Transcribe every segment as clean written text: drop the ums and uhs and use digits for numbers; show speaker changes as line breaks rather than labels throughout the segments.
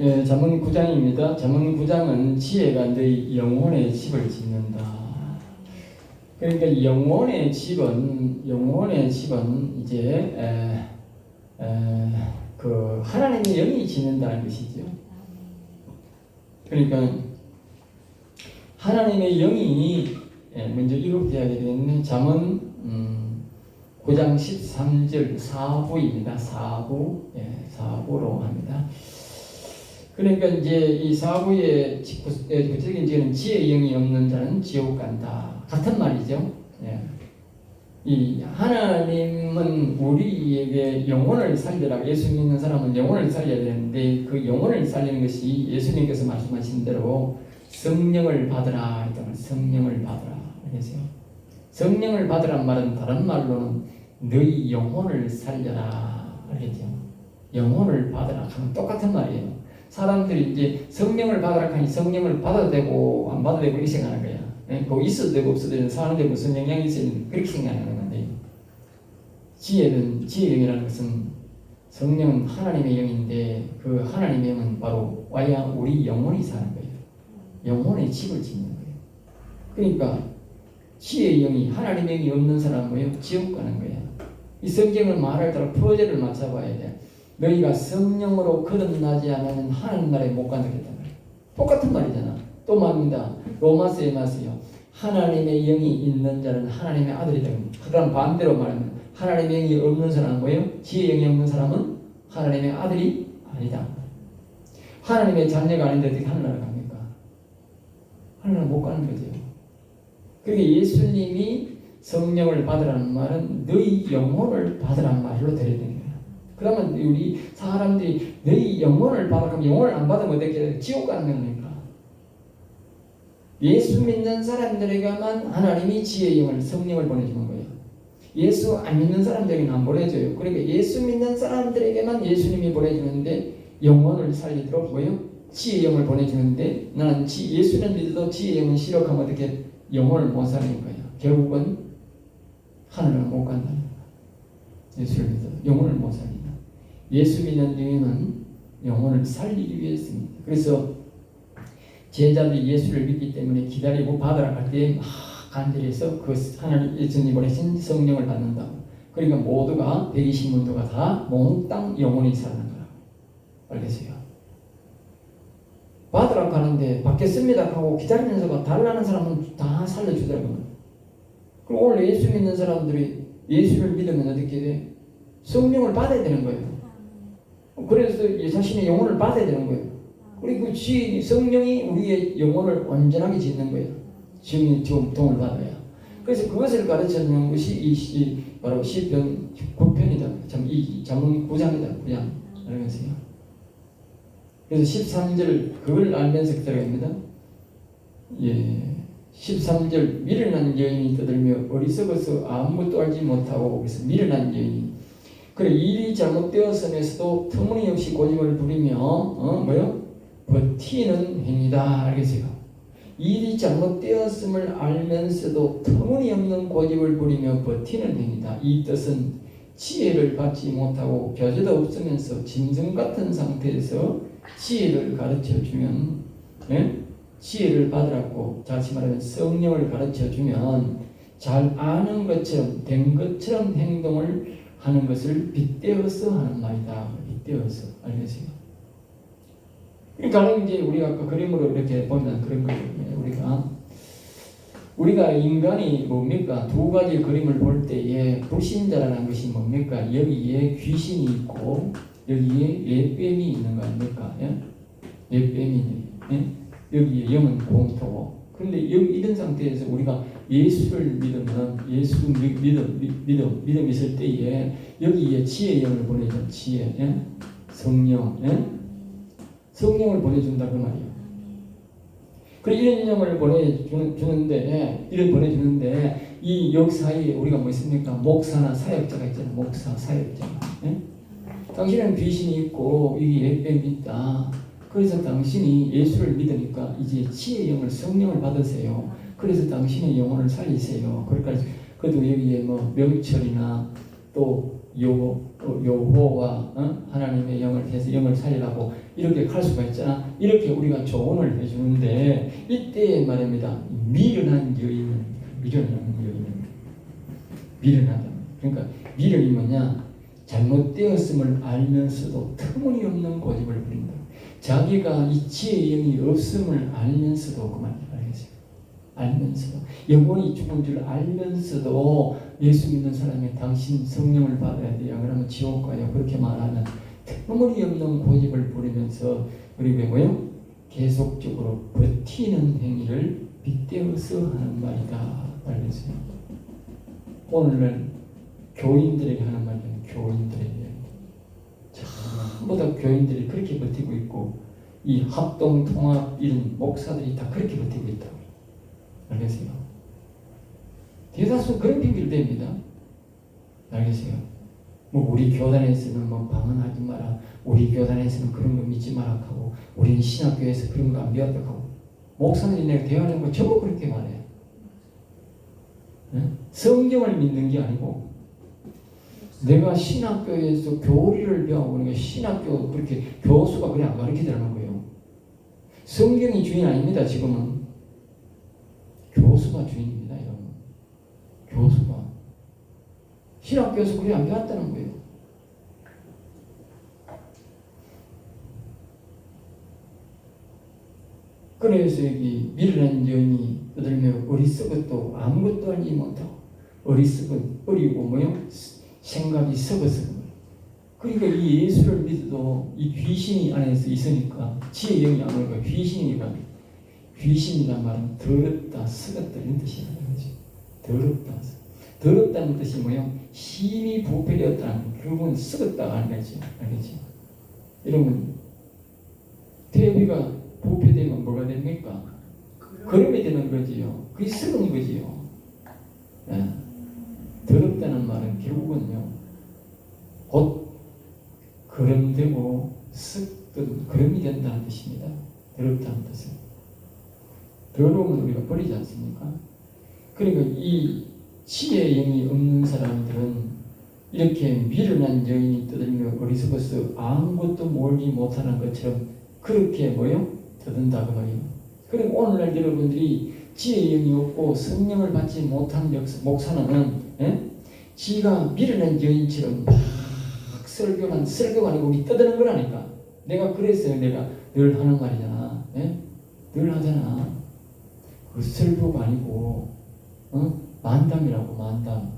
예, 잠언 9장입니다. 잠언 9장은 지혜가 너희 영혼의 집을 짓는다. 그러니까 영혼의 집은 이제 그 하나님의 영이 짓는다는 것이죠. 그러니까 하나님의 영이 먼저 이룩되어야 되겠네. 잠언 9장 13절 4부입니다. 4부로 합니다. 그러니까 이제 이 4부의 구체적인 지혜는 지혜의 영이 없는 자는 지옥 간다. 같은 말이죠. 이 하나님은 우리에게 영혼을 살리라. 예수 믿는 사람은 영혼을 살려야 되는데 그 영혼을 살리는 것이 예수님께서 말씀하신 대로 성령을 받으라 했던 성령을 받으라. 그래서요. 성령을 받으란 말은 다른 말로는 너희 영혼을 살려라. 그러죠. 영혼을 받으라 하면 똑같은 말이에요. 사람들이 이제 성령을 받으라 하니 성령을 받아도 되고 안 받아도 되고 이렇게 생각하는 거야. 뭐 있어도 되고 없어도 되는 사람들이 무슨 영향이 있으면 그렇게 생각하는 건데 지혜의 영이라는 것은 성령은 하나님의 영인데 그 하나님의 영은 바로 와야 우리 영혼이 사는 거예요. 영혼의 집을 짓는 거예요. 그러니까 지혜의 영이 하나님의 영이 없는 사람은 뭐예요? 지옥 가는 거예요. 이 성경을 말할 때로 퍼즐을 맞춰봐야 돼. 너희가 성령으로 거듭나지 않으면 하나님 나라에 못 간다고 했단 말이에요. 똑같은 말이잖아. 또 말입니다. 로마서에 말씀이요. 하나님의 영이 있는 자는 하나님의 아들이 됩니다. 그럼 반대로 말하면 하나님의 영이 없는 사람은 뭐예요? 지혜의 영이 없는 사람은 하나님의 아들이 아니다. 하나님의 자녀가 아닌데 어떻게 하늘나라 갑니까? 하늘나라 못 가는 거죠. 그러니까 예수님이 성령을 받으라는 말은 너희 영혼을 받으라는 말로 들어야 되는 거예요. 그러면 우리 사람들이 너희 영혼을 받으라면 영혼을 안 받으면 어떻게 지옥 가는 겁니까? 예수 믿는 사람들에게만 하나님이 지혜의 영을 성령을 보내주는 거예요. 예수 안 믿는 사람들에게는 안 보내줘요. 그러니까 예수 믿는 사람들에게만 예수님이 보내주는데 영혼을 살리도록 뭐예요? 지혜의 영을 보내주는데 나는 예수를 믿어도 지혜의 영은 싫어하면 어떻게 영혼을 못 살리는 거예요. 결국은 하늘을 못 간다는 거예요. 예수를 믿어도 영혼을 못 살린다. 예수 믿는 이유는 영혼을 살리기 위해서입니다. 그래서 제자들이 예수를 믿기 때문에 기다리고 받으라 할 때 간절해서 그 하나님 예수님이 보내신 성령을 받는다. 그러니까 모두가 120문도가 다 몽땅 영혼이 살아난 거라. 알겠어요? 받으라 하는데 받겠습니다 하고 기다리면서 달라는 사람은 다 살려주더라고요. 그럼 오늘 예수 믿는 사람들이 예수를 믿으면 어떻게 돼? 성령을 받아야 되는 거예요. 그래서 자신의 영혼을 받아야 되는 거예요. 그리고 성령이 우리의 영혼을 온전하게 짓는 거예요. 지금이 도움을 받아야. 그래서 그것을 가르쳐주는 것이 바로 시편 9편이다. 잠언 9장이다. 9장. 알겠어요? 그래서 13절 그걸 알면서 들어갑니다. 13절 미련한 여인이 떠들며 어리석어서 아무것도 알지 못하고 그래서 미련한 여인이 그래 일이 잘못되었음에서도 터무니없이 고집을 부리며 버티는 행위다. 알겠어요? 일이 잘못되었음을 알면서도 터무니없는 고집을 부리며 버티는 행위다. 이 뜻은 지혜를 받지 못하고 교제도 없으면서 짐승 같은 상태에서 지혜를 가르쳐주면 지혜를 받으라고 다시 말하면 성령을 가르쳐주면 잘 아는 것처럼 된 것처럼 행동을 하는 것을 빗대어서 하는 말이다. 빗대어서. 알겠어요? 그러니까 이제 우리가 아까 그림으로 이렇게 보면 그런 거예요. 우리가 인간이 뭡니까? 두 가지 그림을 볼 때에 불신자라는 것이 뭡니까? 여기에 귀신이 있고 여기에 예뱀이 있는 거 아닙니까? 예뱀이 여기에 영은 공토고. 그런데 이런 상태에서 우리가 예수를 믿으면 믿음 있을 때에 여기에 지혜의 영을 보내죠. 지혜, 성령을 보내준다 그 말이에요. 그리고 이런 영을 보내주는데 이 역사에 우리가 뭐 있습니까? 목사나 사역자가 있잖아요. 목사, 사역자. 당신은 귀신이 있고 이게 예뱀이 있다. 그래서 당신이 예수를 믿으니까 이제 지혜의 영을 성령을 받으세요. 그래서 당신의 영혼을 살리세요. 그러니까 그래도 여기에 뭐 명철이나 또 여호와 하나님의 영을 해서 영을 살리라고 이렇게 할 수가 있잖아. 이렇게 우리가 조언을 해주는데 이때 말입니다. 미련한 여인은 미련하다. 그러니까 미련이 뭐냐? 잘못되었음을 알면서도 터무니없는 고집을 부린다. 자기가 이 지혜의 영이 없음을 알면서도 그만 알겠어요. 알면서도 영혼이 죽은 줄 알면서도 예수 믿는 사람이 당신 성령을 받아야 돼요. 그러면 지옥 가요. 그렇게 말하는 터무니없는 고집을 부리면서 그리고 뭐요? 계속적으로 버티는 행위를 빗대어서 하는 말이다. 알겠어요. 오늘은 교인들에게 하는 말이에요. 교인들에게 전부 다 교인들이 그렇게 버티고 있고 이 합동 통합 이런 목사들이 다 그렇게 버티고 있다고. 알겠어요? 대다수 그런 핑계를 댑니다. 알겠어요? 뭐 우리 교단에서는 뭐 방언하지 마라. 우리 교단에서는 그런 거 믿지 마라 하고 우리는 신학교에서 그런 거 안 배웠다 하고 목사들이 내가 대화하는 거 전부 그렇게 말해요. 네? 성경을 믿는 게 아니고 내가 신학교에서 교리를 배우고 그러니까 신학교 그렇게 교수가 그래 안 가르치더라는 거예요. 성경이 주인 아닙니다. 지금은 교수가 주인입니다. 여러분. 교수가 신학교에서 그래 안 배웠다는 거예요. 그래서 여기 미련한 여인이 떠들며 어리석어도 아무것도 알지 못하고 어리석은 어리고 뭐요? 생각이 썩어서 그러니까 이 예수를 믿어도 이 귀신이 안에서 있으니까 지혜 영이 안 오니까 귀신이란 말은 더럽다, 썩었다 이런 뜻이에요. 더럽다는 뜻이 뭐예요? 힘이 부패되었다는 결국은 썩었다 하는 거죠. 알겠죠? 여러분 퇴비가 부패되면 뭐가 됩니까? 거름이 되는 거지요. 그게 썩은 거지요. 네. 더럽다는 말은 결국은요 곧 거름되고 썩든 거름이 된다는 뜻입니다. 더럽다는 뜻은 더러움은 우리가 버리지 않습니까? 그러니까 이 지혜의 영이 없는 사람들은 이렇게 미련한 여인이 떠들며 어리석어서 아무것도 모르지 못하는 것처럼 그렇게 뭐요? 떠든다고 말이에요. 그리고 오늘날 여러분들이 지혜의 영이 없고 성령을 받지 못한 목사는 지가 미련한 여인처럼 막 설교가 아니고 우리 떠드는 거라니까. 내가 그래서 내가 늘 하는 말이잖아. 늘 하잖아. 그 설교가 아니고 만담이라고 만담.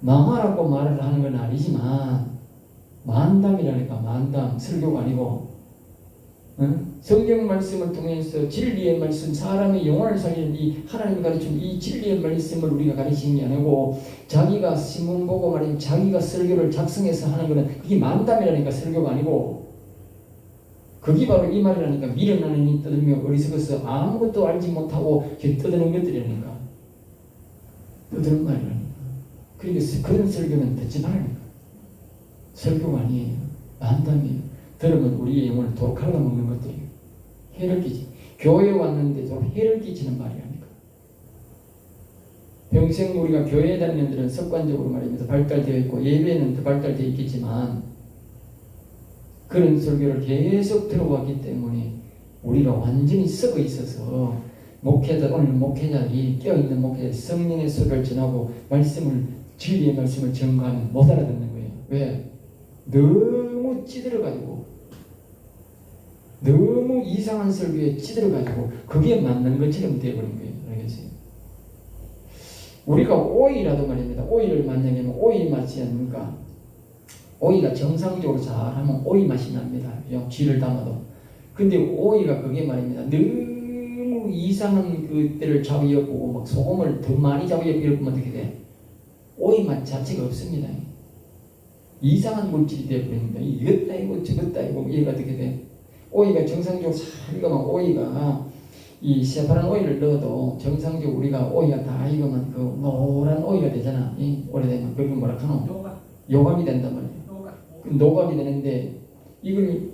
망하라고 말을 하는 건 아니지만 만담이라니까. 만담. 설교가 아니고 성경 말씀을 통해서 진리의 말씀, 사람의 영혼을 살리는 이 하나님이 가르치는 이 진리의 말씀을 우리가 가르치는 게 아니고 자기가 신문 보고 말이면 자기가 설교를 작성해서 하는 거는 그게 만담이라니까. 설교가 아니고 그게 바로 이 말이라니까. 미련한 이니 떠들며 어리석어서 아무것도 알지 못하고 떠드는 것들이라니까. 떠드는 말이라니까. 그러니까 그런 설교는 듣지 말라니까. 설교가 아니에요. 만담이에요. 들으면 우리의 영혼을 독하게 먹는 것들이에요. 해를 끼치. 교회에 왔는데도 해를 끼치는 말이라니까. 평생 우리가 교회에 다니는 데는 습관적으로 말입니다. 발달되어 있고 예배는 더 발달되어 있겠지만 그런 설교를 계속 들어왔기 때문에 우리가 완전히 썩어 있어서 오늘 목회자들이 깨어있는 목회자 성령의 설교를 전하고 진리의 말씀을 전가하면 못 알아듣는 거예요. 왜? 너무 찌들어가지고 너무 이상한 설교에 찌들어가지고 그게 맞는 것처럼 되어버린 거예요. 알겠어요? 우리가 오이라도 말입니다. 오이를 만약에 오이 맛이 아닙니까? 오이가 정상적으로 잘하면 오이 맛이 납니다. 쥐를 담아도. 근데 오이가 그게 말입니다. 너무 이상한 그때를 잡이어보고 막 소금을 더 많이 잡이어보고 이러면 어떻게 돼? 오이 맛 자체가 없습니다. 이상한 물질이 되어버립니다. 이것도 아니고 저것도 아니고 얘가 어떻게 돼? 오이가 정상적으로 잘 익으면 오이가 이 새파란 오이를 넣어도 정상적으로 우리가 오이가 다 익으면 그 노란 오이가 되잖아. 오래되면 그걸 뭐라 하노? 요감이 된단 말이에요. 노감이 되는데 이걸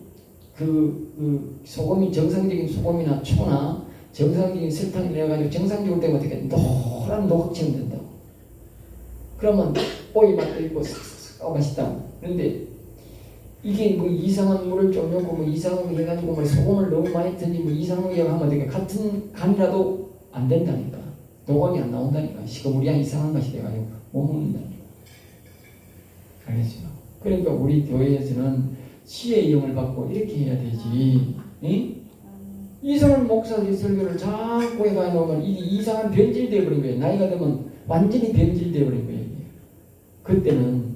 그 소금이 정상적인 소금이나 초나 정상적인 설탕이 내가지고 정상적으로 되면 어떻게 노란 노각처럼 된다고. 그러면 오이 맛도 있고 싹싹 맛있다. 그런데 이게 뭐 이상한 물을 좀 넣고 뭐 이상하게 해가지고 뭐 소금을 너무 많이 던지고 이상하게 하면 되게 같은 간이라도 안 된다니까. 녹음이 안 나온다니까. 시커물이야 이상한 맛이 돼가지고 못 먹는다니까. 알겠죠? 그러니까 우리 교회에서는 지혜의 영을 받고 이렇게 해야 되지. 응? 이상한 목사들이 설교를 자꾸 해가 놓으면 이게 이상한 변질되어 버린 거예요. 나이가 되면 완전히 변질되어 버린 거예요. 그때는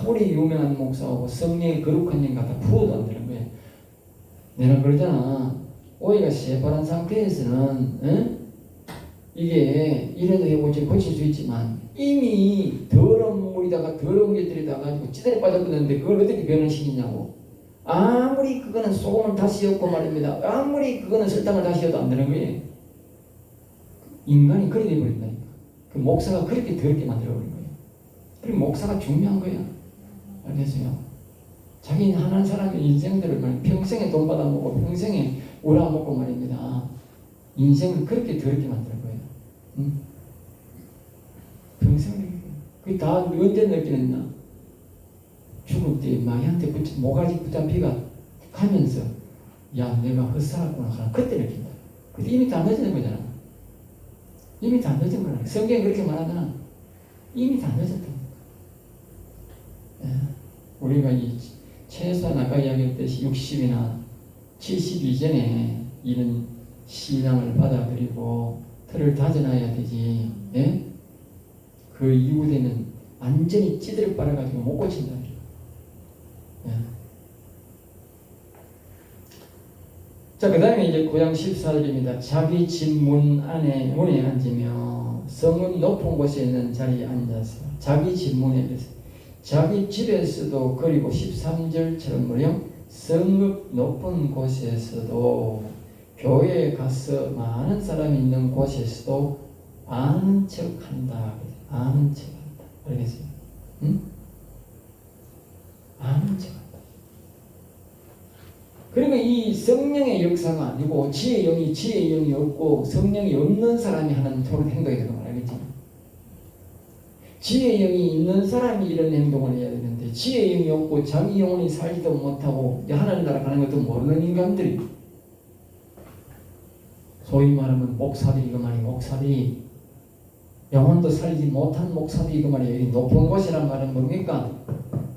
우리 유명한 목사하고 성령의 거룩한 영 갖다 부어도 안 되는 거예요. 내가 그러잖아. 오이가 새파란 상태에서는 응? 이게 이래도 해보지 고칠 수 있지만 이미 더러운 물에다가 더러운 게 들여다가지고 찌들에 빠졌는데 그걸 어떻게 변화시키냐고. 아무리 그거는 소금을 다시 엮고 말입니다. 아무리 그거는 설탕을 다시 넣어도 안 되는 거예요. 인간이 그렇게 돼버린다니까. 그 목사가 그렇게 더럽게 만들어버린 거예요. 그리고 목사가 중요한 거야. 알겠어요? 자기 하는 사람의 인생들을 평생에 돈 받아먹고 평생에 우라먹고 말입니다. 인생을 그렇게 더럽게 만드는 거예요. 응? 평생에 그게 다 언제 느끼느냐? 죽을 때 마이한테 모가지 붙은 피가 가면서 야 내가 헛살았구나 하나 그때 느낀다. 근데 이미 다 늦은 거잖아. 이미 다 늦은 거야. 성경이 그렇게 말하잖아. 이미 다 늦었다. 예. 우리가 이 최소한 아까 이야기했듯이 60이나 70 이전에 이런 신앙을 받아들이고 틀을 다져놔야 되지. 예? 그 이후 되면 완전히 찌들어 빨아가지고 못 고친다. 예. 자, 그 다음에 이제 9장 14절입니다. 자기 집 문에 앉으며 성은 높은 곳에 있는 자리에 앉아서 자기 집 문에 자기 집에서도 그리고 13절처럼 뭐요? 성읍 높은 곳에서도 교회에 가서 많은 사람이 있는 곳에서도 아는 척한다. 아는 척한다. 알겠어요? 응? 아는 척한다. 그러니까 이 성령의 역사가 아니고 지혜의 영이 없고 성령이 없는 사람이 하는 그런 행동이 되는 걸 알겠지? 지혜의 영이 있는 사람이 이런 행동을 해야 되는데 지혜의 영이 없고 자기 영혼이 살지도 못하고 하나님 나라 가는 것도 모르는 인간들이 소위 말하면 목사들이 그 말이에요. 목사들이 영혼도 살리지 못한 목사들이 그 말이에요. 여기 높은 곳이란 말은 뭡니까?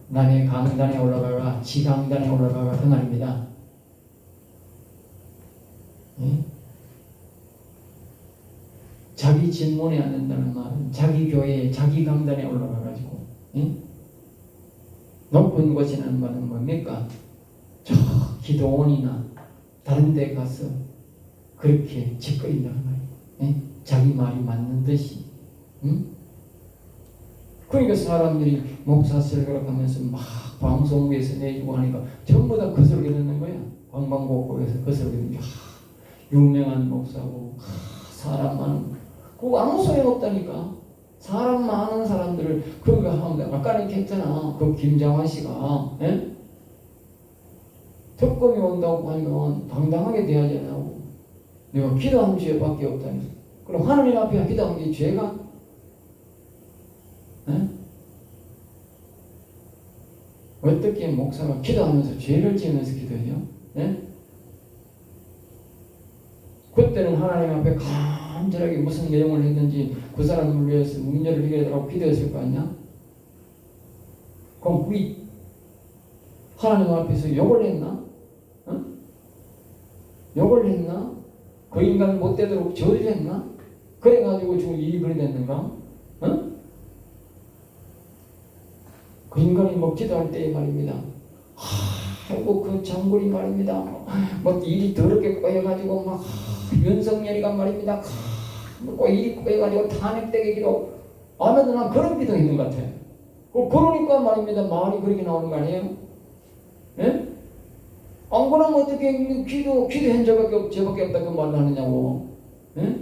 남의 강단에 올라가가 지강단에 올라가가 그 말입니다. 예? 자기 집문에 앉는다는 말은 자기 교회에 자기 강단에 올라가가지고 예? 높은 곳이라는 말은 뭡니까? 저 기도원이나 다른 데 가서 그렇게 짓거린다는 말이에요. 예? 자기 말이 맞는 듯이 응? 그러니까 사람들이 목사 설교를 하면서 막 방송국에서 내주고 하니까 전부 다 그 설교 듣는 거야. 방방곡곡에서 그 설교 듣는 거야. 유명한 목사고 사람 많은 그거 아무 소용 없다니까. 사람 많은 사람들을 그거 하면 아까 이렇게 했잖아. 그 김장환 씨가 예? 특검이 온다고 하면 당당하게 대하지 않고 내가 기도한 죄밖에 없다니. 그럼 하나님 앞에 기도한 게 죄가? 예? 어떻게 목사가 기도하면서 죄를 지으면서 기도해요? 예? 그때는 하나님 앞에 간절하게 무슨 내용을 했는지 그 사람을 위해서 문제를 해결하라고 기도했을 거 아니야? 그럼 우리 하나님 앞에서 욕을 했나? 어? 욕을 했나? 그 인간을 못되도록 저주했나? 그래가지고 지금 일이 그리 됐는가? 어? 그 인간이 뭐 기도할 때에 말입니다. 아이고 그 장군이 말입니다. 뭐 일이 더럽게 꼬여가지고 막 윤석열이가 말입니다. 뭐 일이 꼬여가지고 탄핵되게 기도 아무도 난 그런 기도 있는 것 같아. 그러니까 말입니다. 말이 그렇게 나오는 거 아니에요? 예? 안 그러면 어떻게 기도한 저밖에 없다 그 말을 하느냐고. 예?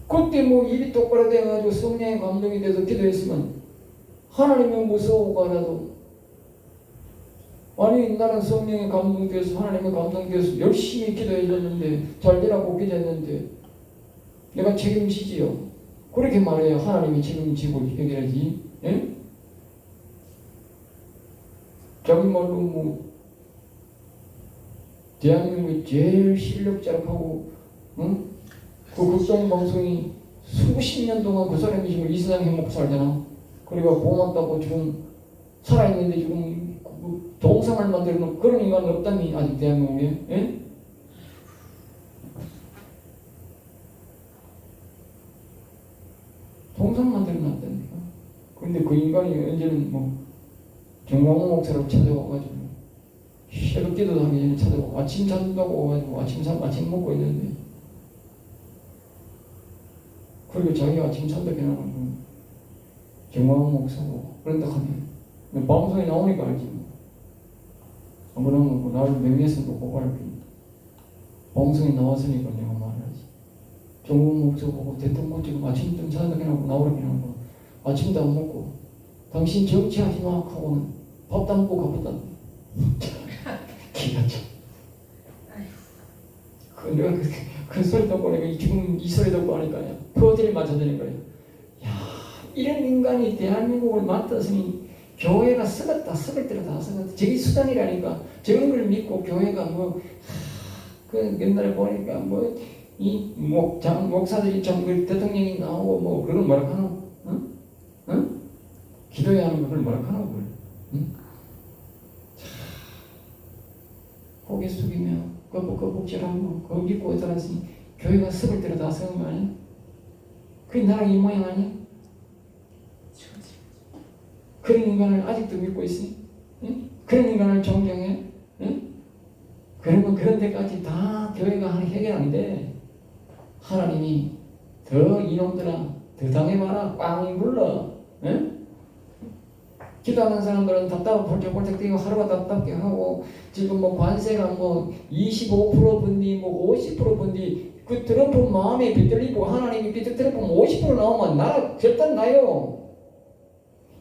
그때 뭐 일이 똑바로 돼가지고 성령의 감동이 돼서 기도했으면 하나님이 무서워가라도 아니 나는 성령의 감동돼서 하나님의 감동돼서 열심히 기도해줬는데 잘 되라고 기도했는데 내가 책임지지요. 그렇게 말해야 하나님이 책임지고 해결하지. 예? 자기 말로 뭐 대한민국의 제일 실력자라고 응? 그 극동방송이 수십 년 동안 그 사람이 지금 이 세상 행복 살잖아. 그러니까 고맙다고 지금 살아있는데 지금 동상을 만들어놓은 그런 인간은 없다니 아직 대한민국에. 예? 동상 만들어놨다니까. 근데 그 인간이 언제는 뭐 정광훈 목사라고 찾아와가지고 새벽 기도도 하기 전에 찾아오고 아침 잔다고 와가지고 아침 먹고 있는데 그리고 자기가 아침 잔다고 해놓고 정광훈 목사고 그런다 하면 방송에 나오니까 알지 뭐. 안 그러면 뭐 나를 명예훼손도 고발할 거니까 방송에 나왔으니까 내가 말하지. 정광훈 목사 보고 대통령 지금 아침 좀 잔다고 해놓고 나오라고 해놓고 아침도 안 먹고 당신 정치하지 마 하고는 밥도 안 먹고 가보다 기가 참. 내가 그 소리 듣고 내가 지금 이 소리 듣고 하니까 퍼즐이 맞춰지는 거예요. 야, 이런 인간이 대한민국을 맡았으니 교회가 썩을 때로 다 썩었다. 저게 수단이라니까. 저런 걸 믿고 교회가 그 옛날에 보니까 이 목사들이 좀 대통령이 나오고 뭐 그런 걸 뭐라 하노? 응? 응? 기도해야 하는 걸 뭐라 하노? 응? 고개 숙이며 거북거북질하고 그거 믿고 따랐으니 교회가 썩을 때로 다 썩은 거 아니야? 그게 나랑 이 모양 아니야? 그런 인간을 아직도 믿고 있으니? 응? 그런 인간을 존경해? 응? 그러면 그런 데까지 다 교회가 해결 안 돼. 하나님이 더 이놈들아 더 당해봐라 꽝 불러. 응? 기도하는 사람들은 답답하고 펄쩍펄쩍 뛰고 하루가 답답게 하고 지금 뭐 관세가 뭐 25% 분디 뭐 50% 분디 그 트럼프 마음에 비틀리고 하나님이 트럼프 50% 나오면 나라 절단 나요.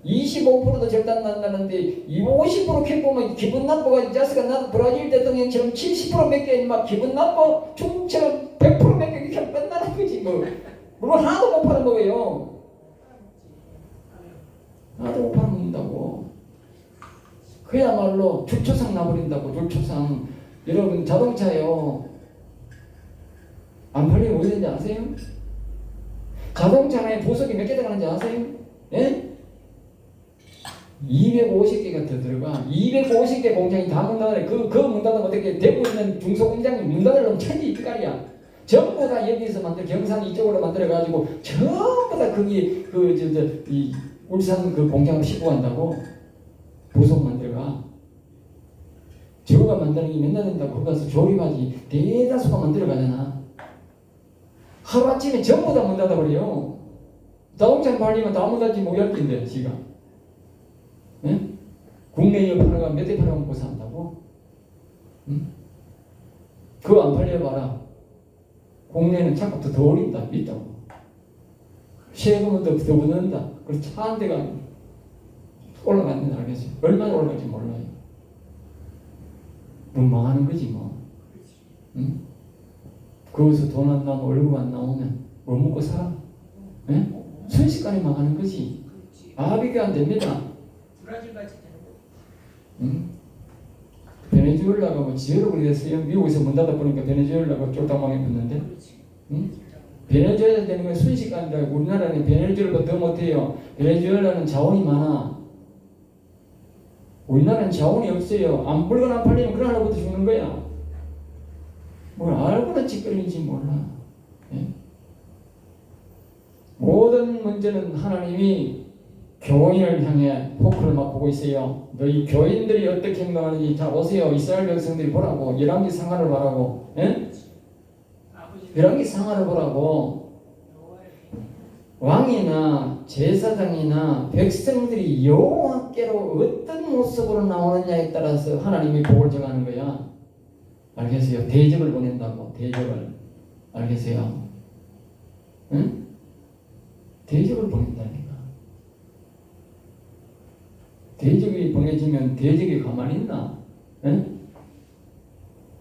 25%도 절단 난다는데 50% 캐보면 기분 나빠가지고 자스가 나도 브라질 대통령처럼 70% 몇 개 막 기분 나빠 중처럼 100% 몇 개 이렇게 끝나는 거지 뭐. 물론 하나도 못 파는 거예요. 하나도 못 파는 먹는다고. 그야말로 줄초상 나버린다고. 줄초상. 여러분 자동차요 안 팔리면 어디 되는지 아세요? 자동차에 보석이 몇 개 들어가는지 아세요? 예? 250개가 더 들어가. 250개 공장이 다 문 닫아요. 그 문 닫으면 어떻게 대구 있는 중소공장이 문 닫으려면 천지 이깔이야. 전부 다 여기서 경산 이쪽으로 만들어가지고 전부 다 거기 이 울산 그 공장을 싣고 간다고. 보석 만들어가. 저거가 만드는 게 맨날 된다고. 거기 가서 조립하지. 대다수가 만들어가잖아. 하루아침에 전부 다 문 닫아버려요. 자동차 팔리면 다 문 닫지 뭐 10개인데 지가. 응? 국내에 파는 몇 대 팔아먹고 산다고? 응? 그거 안 팔려봐라. 국내는 자꾸 더 올린다. 믿다고. 세금은 더 붙는다. 그래서 차 한 대가 올라갔는지 알겠어요. 얼마나 올라갈지 몰라요. 뭐 망하는 거지 뭐. 응? 거기서 돈 안 나오면 월급 안 나오면 뭐 먹고 살아? 응? 순식간에 망하는 거지. 아비가 안 됩니다. 응? 베네수엘라가 뭐 지혜로 그랬어요. 미국에서 문 닫아 보니까 베네수엘라가 쫄딱 망해버렸는데. 응? 베네수엘라 되는 건 순식간이라. 우리나라는 베네수엘라보다 더 못해요. 베네수엘라는 자원이 많아. 우리나라는 자원이 없어요. 물건 안 팔리면 그런 하나부터 죽는 거야. 뭘 알고나 찌꺼리인지 몰라. 예? 모든 문제는 하나님이 교인을 향해 포크를 막 보고 있어요. 너희 교인들이 어떻게 행동하는지 자 보세요. 이스라엘 백성들이 보라고. 열왕기 상하를 보라고. 예? 열왕기 상하를 보라고. 왕이나 제사장이나 백성들이 여호와께로 어떤 모습으로 나오느냐에 따라서 하나님이 복을 정하는 거야. 알겠어요? 대접을 보낸다고. 대접을. 알겠어요? 응? 대접을 보낸다니까. 대적이 보내지면 대적이 가만히 있나? 응?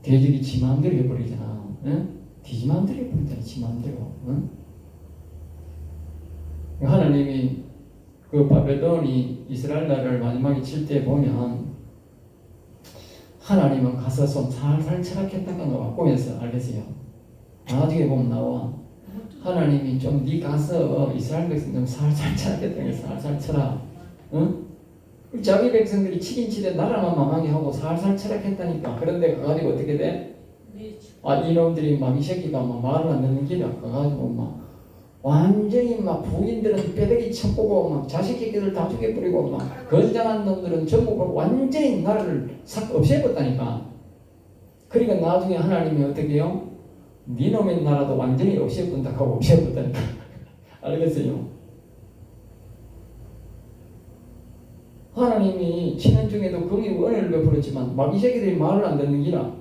대적이 지 마음대로 해버리잖아. 응? 지 마음대로 해버린다. 지 마음대로. 응? 하나님이 그 바벨론이 이스라엘 나라를 마지막에 칠 때 보면 하나님은 가서 좀 살살 철학했다는 거 꿈에서 알겠어요. 나중에 보면 나와. 하나님이 좀 네 가서 이스라엘 백성 좀 살살 철학했다는 게 살살 철학. 응? 자기 백성들이 7인 7에 나라만 망하게 하고 살살 철학했다니까. 그런데 가가지고 어떻게 돼? 이놈들이 막 이 새끼가 막 말을 안 듣는 길이야. 가가지고 막 완전히 막 부인들은 뼈대기 쳐보고 막 자식 새끼들 다 죽여버리고 막 건장한 놈들은 전부 완전히 나라를 싹 없애버렸다니까. 그러니까 나중에 하나님이 어떻게 해요? 니놈의 나라도 완전히 없애버린다 하고 없애버렸다니까. 알겠어요? 하나님이 친한 중에도 긍휼 은혜를 베풀었지만 막 이 새끼들이 말을 안 듣는 기라.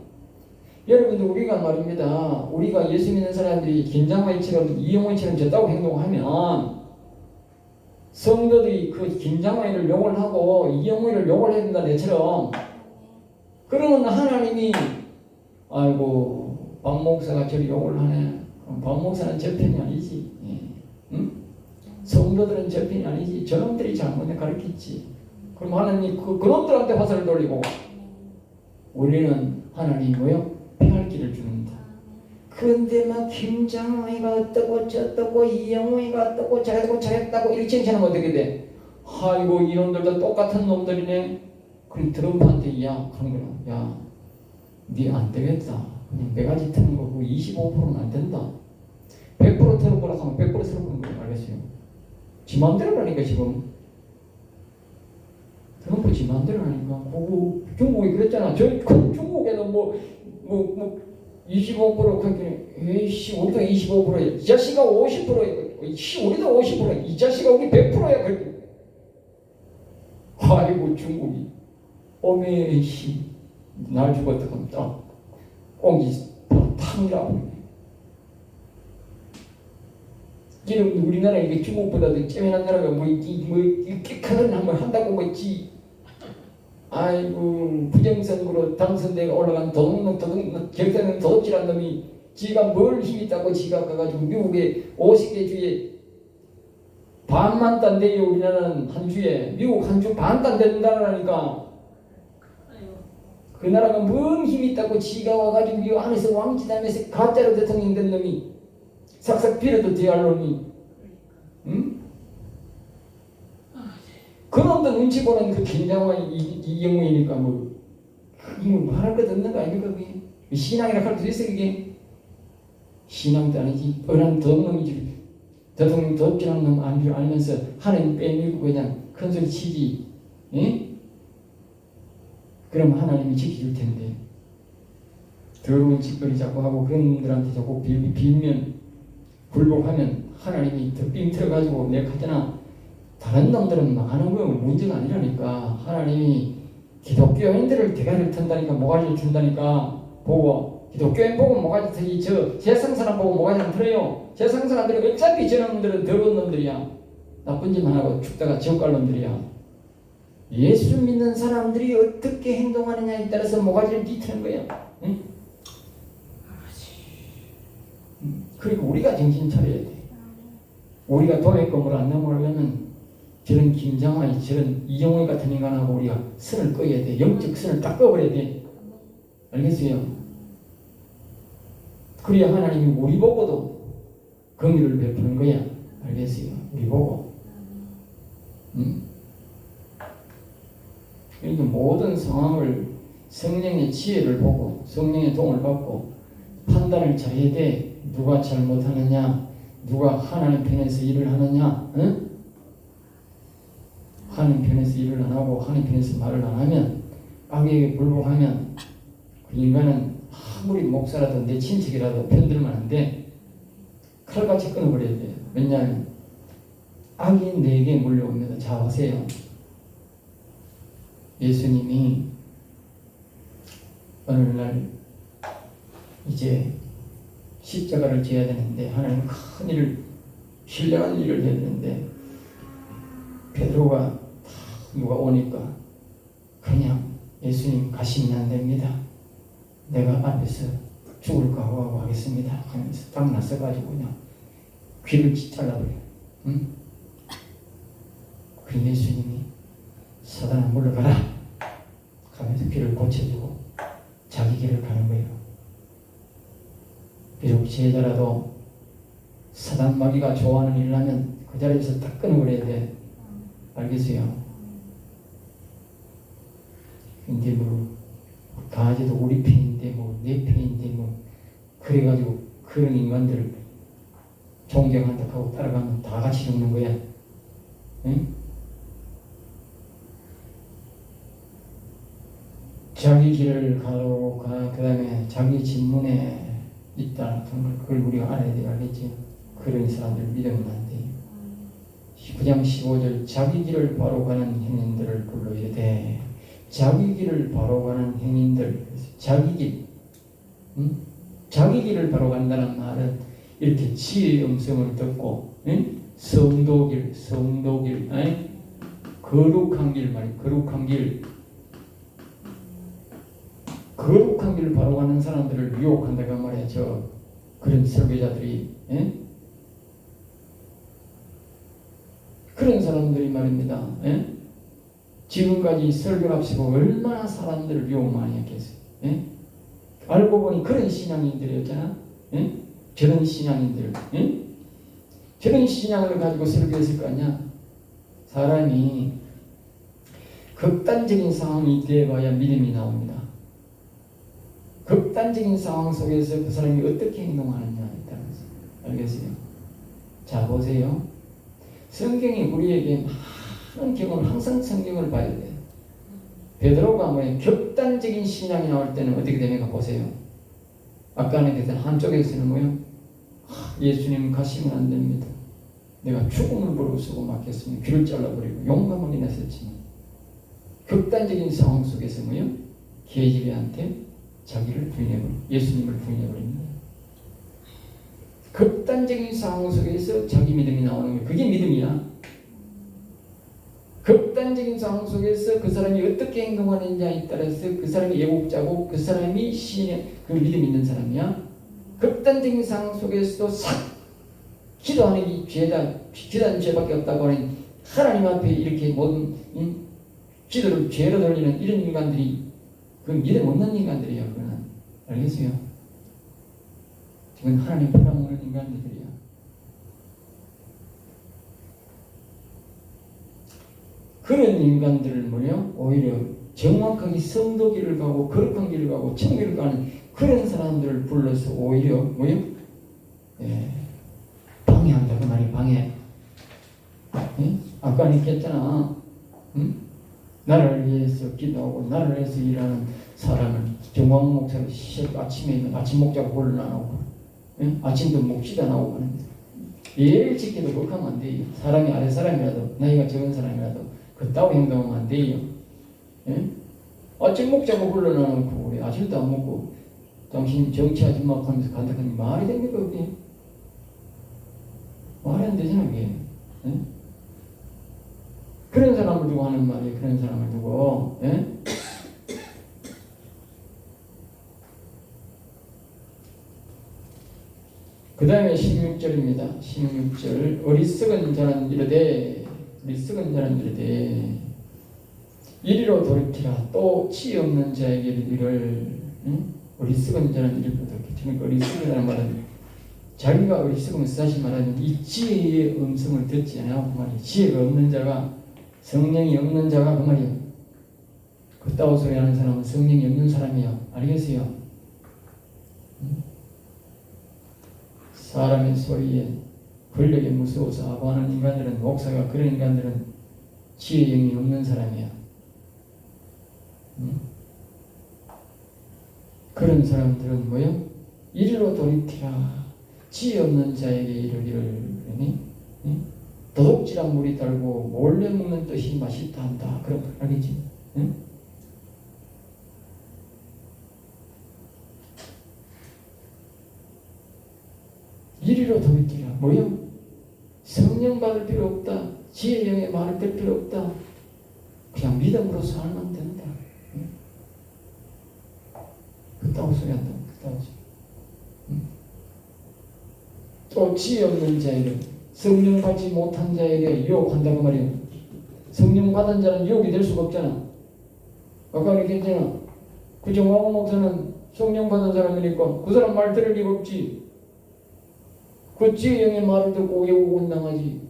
여러분들 우리가 말입니다. 우리가 예수 믿는 사람들이 김장화이처럼 이영호이처럼 졌다고 행동하면 성도들이 그 김장화이를 욕을 하고 이영호이를 욕을 해야 된다 내처럼 그러면 하나님이 아이고 박 목사가 저리 욕을 하네. 그럼 박 목사는 저 편이 아니지. 응? 성도들은 저 편이 아니지. 저놈들이 잘못해 가르쳤지. 그럼 하나님이 그놈들한테 화살을 돌리고 우리는 하나님이 뭐요? 피할 길을 주는다. 그런데 막 김장호이가 어떠고 저떠고 이영호이가 어떠고 저랬고 저랬다고 이렇게 칭찬하면 어떻게 돼? 아이고 이놈들도 똑같은 놈들이네. 그럼 트럼프한테 야 그런 거야. 야 니 안 되겠다. 그냥 매가지 트는 거고 25%는 안 된다. 100% 트는 거라 하면 100% 트는 거야. 알겠어요? 지 맘대로라니까 지금. 트럼프 지 맘대로라니까. 그거 중국이 그랬잖아. 저 큰 중국에도 25% 그렇게 에이씨 우리도 25%야. 이 자식아 50%야. 씨 우리도 50%야. 이 자식아 우리 100%야. 그렇게. 아이고 중국이 오메 씨 날 죽었다 그럼 딱 꽁지 탕이라고. 지금 우리나라 이게 중국보다도 쩌면한 나라가 이렇게 큰 한번 한다고 뭐지. 아이고 부정선거로 당선되어 올라간 도둑놈 경선은 도둑질한 놈이 지가 뭘 힘 있다고 지가 가가지고 미국의 50개 주에 반만 딴대요. 우리나라는 한 주에 미국 한 주 반 딴 된다라니까. 그 나라가 뭔 힘이 있다고 지가 와가지고 이 안에서 왕지담에서 가짜로 대통령 된 놈이 싹싹 빌어도 대할 놈이 응? 그놈도 눈치 보는 그 김장화 이영웅이니까 뭐 말할 것 없는 거 아닙니까 그게? 신앙이라 할 수 있어 그게? 신앙도 아니지 뻔한 덕놈이지. 대통령 덕질하는 놈 알면서 하나님 빼밀고 그냥 큰소리 치지. 예? 그럼 하나님이 지켜줄 텐데 더러운 짓거리 자꾸 하고 그런 놈들한테 자꾸 빌면 굴복하면 하나님이 더 삥틀어가지고 내가 하잖아. 다른 놈들은 망하는 거 문제가 아니라니까. 하나님이 기독교인들을 대가리를 튼다니까. 모가지를 튼다니까. 보고 기독교인 보고 모가지 트지 저 세상 사람 보고 모가지 안 틀어요. 세상 사람들이 어차피 저놈들은 더러운 놈들이야. 나쁜 짓만 하고 죽다가 지옥 갈 놈들이야. 예수 믿는 사람들이 어떻게 행동하느냐에 따라서 모가지를 뒤트는 거야. 응? 그리고 우리가 정신 차려야 돼. 우리가 도매금을 안 넘어가려면 저런 김장환이 저런 이영호 같은 인간하고 우리가 선을 꺼야 돼. 영적 선을 딱 꺼버려야 돼. 알겠어요? 그래야 하나님이 우리 보고도 긍휼을 베푸는 거야. 알겠어요? 우리 보고. 그러니까 모든 상황을 성령의 지혜를 보고 성령의 도움을 받고 판단을 잘해야 돼. 누가 잘못하느냐, 누가 하나님 편에서 일을 하느냐, 응? 하나님 편에서 일을 안 하고 하나님 편에서 말을 안 하면, 악에게 불복하면 그 인간은 아무리 목사라도 내 친척이라도 편들면 안 돼. 칼같이 끊어버려야 돼. 왜냐하면 악이 내게 몰려옵니다. 자 보세요. 예수님이 어느 날 이제 십자가를 져야 되는데 하나님 큰 일을 신령한 일을 해야 되는데 베드로가 누가 오니까 그냥 예수님 가시면 안 됩니다. 내가 앞에서 죽을 각오하고 하겠습니다 하면서 딱 나서가지고 그냥 귀를 잘라버려. 응? 그 예수님이 사단아 물러가라 하면서 귀를 고쳐주고 자기 길을 가는 거예요. 비록 제자라도 사단 마귀가 좋아하는 일 하면 그 자리에서 딱 끊어버려야 돼. 알겠어요? 근데 뭐 강아지도 우리 편인데 뭐 내 편인데 뭐 그래가지고 그런 인간들을 존경한다 하고 따라가면 다 같이 죽는 거야. 응? 자기 길을 가고 그 다음에 자기 진문에 있다. 그걸 우리가 알아야 돼. 알겠지? 그런 사람들 믿으면 안 돼. 9장 15절 자기 길을 바로 가는 행인들을 불러야 돼. 자기 길을 바로 가는 행인들. 자기 길. 응? 자기 길을 바로 간다는 말은 이렇게 지혜의 음성을 듣고 성도길, 거룩한 길 말이야. 거룩한 길을 바로 가는 사람들을 유혹한다고 말이야. 그런 설교자들이 그런 사람들이 말입니다. 지금까지 설교를 합시고 얼마나 사람들을 유혹 많이 했겠어요. 알고 보니 그런 신앙인들이었잖아. 저런 신앙인들, 저런 신앙을 가지고 설교했을 거 아니야. 사람이 극단적인 상황이 되어봐야 믿음이 나옵니다. 극단적인 상황 속에서 그 사람이 어떻게 행동하느냐에 따라서. 알겠어요? 자, 보세요. 성경이 우리에게 많은 경험을 항상 성경을 봐야 돼요. 베드로가 극단적인 신앙이 나올 때는 어떻게 됩니까? 보세요. 아까는 그랬잖아. 한쪽에서는 예수님 가시면 안 됩니다. 내가 죽음을 부르고 막혔으니 귀를 잘라버리고 용감하게 나섰지만 극단적인 상황 속에서 계집애한테 자기를 부인해버리고 예수님을 부인해버립니다. 극단적인 상황 속에서 자기 믿음이 나오는 거예요. 그게 믿음이야. 극단적인 상황 속에서 그 사람이 어떻게 행동하느냐에 따라서 그 사람이 예복자고 그 사람이 신의 그 믿음 있는 사람이야. 극단적인 상황 속에서도 기도하는 이 기도하는 죄밖에 없다고 하는 하나님 앞에 이렇게 모든 기도를 죄로 돌리는 이런 인간들이 그 믿음 없는 인간들이야. 그거는 알겠어요? 지금 하나님 팔아먹는 인간들이야. 그런 인간들을 오히려 정확하게 성도길을 가고 거룩한 길을 가고 천국을 가는 그런 사람들을 불러서 오히려 방해한다. 그 말이 방해. 아까 얘기했잖아. 나를 위해서 기도하고 나를 위해서 일하는 사람을 정광 목사를 아침에 아침 목자고 불러나오고 아침도 목시다 나오고 하는데 예를 지켜도 그렇게 하면 안 돼요. 사람이 아래 사람이라도 나이가 적은 사람이라도 그따위 행동하면 안 돼요. 아침 먹자고 불러놔놓고 우리 아침도 안 먹고 당신 정치하지 마 하면서 간다 하니 말이 됩니까 그게? 말이 안 되잖아 그게. 그런 사람을 두고 하는 말이에요. 그런 사람을 두고. 그 다음에 16절입니다. 16절 어리석은 자는 이르되 이리로 돌이키라. 또 지혜 없는 자에게 이를 어리석은 자는 이리로 돌이키라. 어리석은 자는 말은 자기가 어리석으면서 다시 말하면 이 지혜의 음성을 듣지 않아요. 그 말이에요. 지혜가 없는 자가 성령이 없는 자가 그 말이에요. 그따위 소리 하는 사람은 성령이 없는 사람이에요. 알겠어요? 사람의 소리에 권력에 무서워서 아부하는 인간들은 목사가 그런 인간들은 지혜의 영이 없는 사람이야. 그런 사람들은 이리로 돌이키라. 지혜 없는 자에게 이르기를 도둑질한 물이 달고 몰래 먹는 뜻이 맛있다 한다. 그럼 알겠지? 이리로 돌이키라. 성령 받을 필요 없다. 지혜의 영의 말을 들 필요 없다. 그냥 믿음으로 살면 된다. 그따위 소리 한다. 그따위 소리. 또 지혜 없는 자에게 성령 받지 못한 자에게 유혹한다고 말이에요. 성령 받은 자는 유혹이 될 수가 없잖아. 아까 얘기했잖아. 그 정화고 목사는 성령 받은 사람이니까 그 사람 말 들을 리가 없지. 그 지혜 영의 말을 듣고 예고곤 당하지.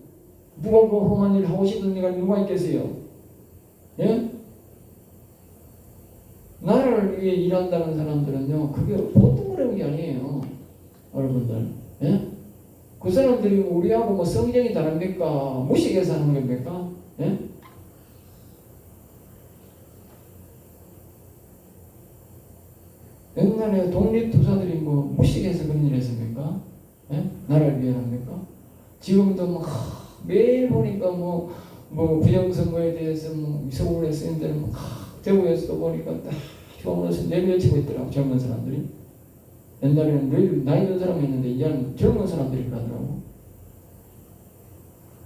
누가 그 험한 일 하고 싶은 이가 누가 있겠어요? 예? 나라를 위해 일한다는 사람들은요, 그게 보통 어려운 게 아니에요. 여러분들. 예? 그 사람들이 우리하고 뭐 성경이 다릅니까? 무식해서 하는 겁니까? 예? 옛날에 독립투사들이 뭐 무식해서 그런 일 했습니까? 예? 나라를 위해 합니까? 지금도 뭐 매일 보니까 뭐 부정선거에 대해서 뭐 서울에 쓰인 데는 뭐 대구에서도 보니까 딱 효문에서 내려치고 있더라고, 젊은 사람들이. 옛날에는 늘 나이 든 사람이 있는데 이제는 젊은 사람들이 그러더라고.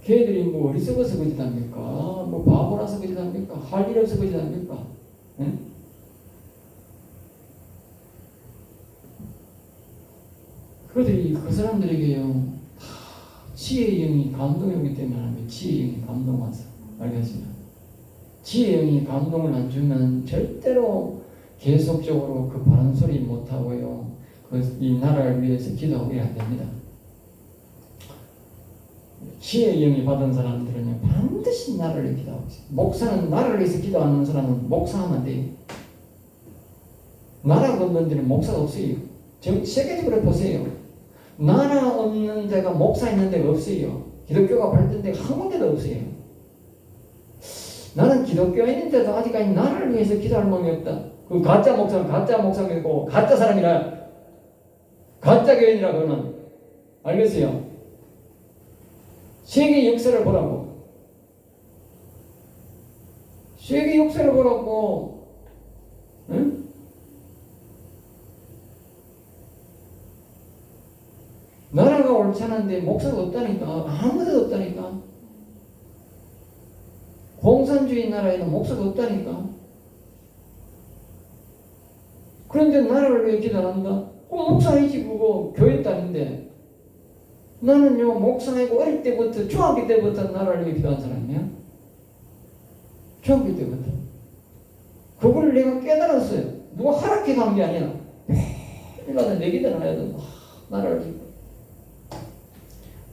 걔들이 뭐 어리석어서 그짓합니까? 뭐 바보라서 그짓합니까? 할 일 없어서 그짓합니까? 예? 그들이 그 사람들에게요, 지혜의 영이 감동이 오기 때문에 하는 지혜의 영이 감동 와서. 알겠습니다. 지혜의 영이 감동을 안 주면 절대로 계속적으로 그 바른 소리 못하고요, 이 나라를 위해서 기도하고 안 됩니다. 지혜의 영이 받은 사람들은요, 반드시 나라를 위해 기도하고 있어요. 목사는 나라를 위해서 기도하는 사람은 목사하면 안 돼요. 나라가 없는 데는 목사가 없어요. 세계적으로 보세요. 나라 없는 데가 목사 있는 데가 없어요. 기독교가 발전된 데가 한 군데도 없어요. 나는 기독교인인데도 아직까지 나라를 위해서 기도할 마음이 없다. 그 가짜 목사는 가짜 목사이고 가짜 사람이라, 가짜 교인이라. 그거는 알겠어요? 세계 역사를 보라고. 세계 역사를 보라고. 응? 나라가 옳잖은데 목사가 없다니까. 아무데도 없다니까. 공산주의 나라에는 목사가 없다니까. 그런데 나라를 왜 기도 안 한다? 목사이지 그거 교회 딸인데. 나는요 목사이고 어릴 때부터 중학교 때부터 나라를 위해 기도한 사람이야. 중학교 때부터. 그걸 내가 깨달았어요. 누가 하락해 간 게 아니야. 매일마다 내 기도는 해야 된다. 나라를 위해.